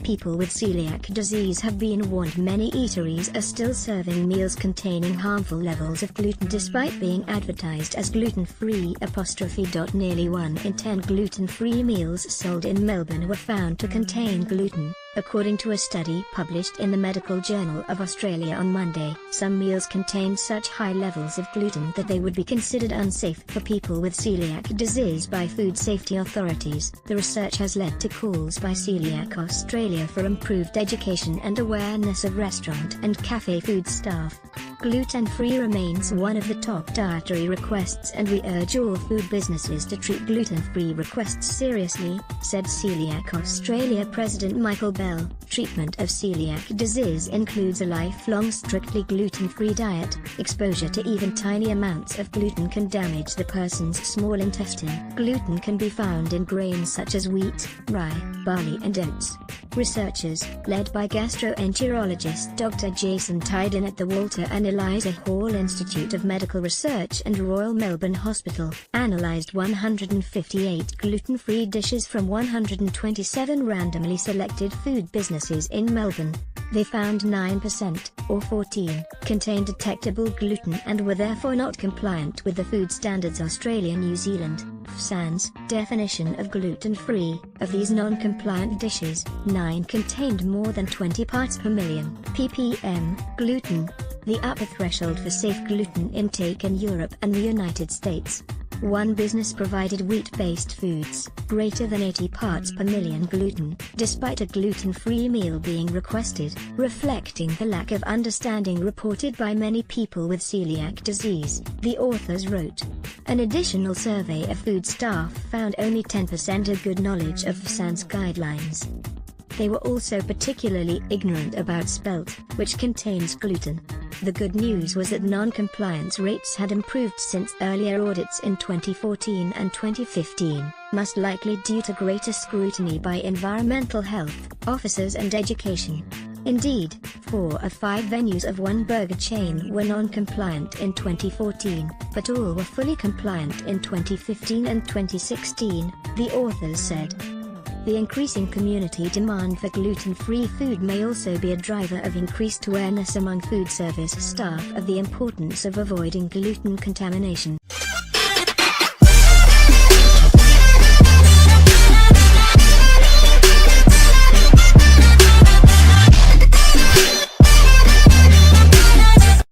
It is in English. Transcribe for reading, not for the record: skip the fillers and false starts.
people with celiac disease have been warned many eateries are still serving meals containing harmful levels of gluten despite being advertised as gluten-free. Nearly 1 in 10 gluten-free meals sold in Melbourne were found to contain gluten, according to a study published in the Medical Journal of Australia on Monday. Some meals contain such high levels of gluten that they would be considered unsafe for people with celiac disease by food safety authorities. The research has led to calls by Celiac Australia for improved education and awareness of restaurant and cafe food staff. Gluten-free remains one of the top dietary requests, and we urge all food businesses to treat gluten-free requests seriously, said Celiac Australia President Michael Bell. Treatment of celiac disease includes a lifelong strictly gluten-free diet. Exposure to even tiny amounts of gluten can damage the person's small intestine. Gluten can be found in grains such as wheat, rye, barley and oats. Researchers, led by gastroenterologist Dr. Jason Tyden at the Walter and Eliza Hall Institute of Medical Research and Royal Melbourne Hospital, analysed 158 gluten-free dishes from 127 randomly selected food businesses in Melbourne. They found 9%, or 14, contained detectable gluten and were therefore not compliant with the Food Standards Australia-New Zealand (FSANZ) definition of gluten-free. Of these non-compliant dishes, 9 contained more than 20 parts per million ppm gluten, the upper threshold for safe gluten intake in Europe and the United States. One business provided wheat-based foods, greater than 80 parts per million gluten, despite a gluten-free meal being requested, reflecting the lack of understanding reported by many people with celiac disease, the authors wrote. An additional survey of food staff found only 10% had good knowledge of FSANZ guidelines. They were also particularly ignorant about spelt, which contains gluten. The good news was that non-compliance rates had improved since earlier audits in 2014 and 2015, most likely due to greater scrutiny by environmental health officers and education. Indeed, 4 of 5 venues of one burger chain were non-compliant in 2014, but all were fully compliant in 2015 and 2016, the authors said. The increasing community demand for gluten-free food may also be a driver of increased awareness among food service staff of the importance of avoiding gluten contamination.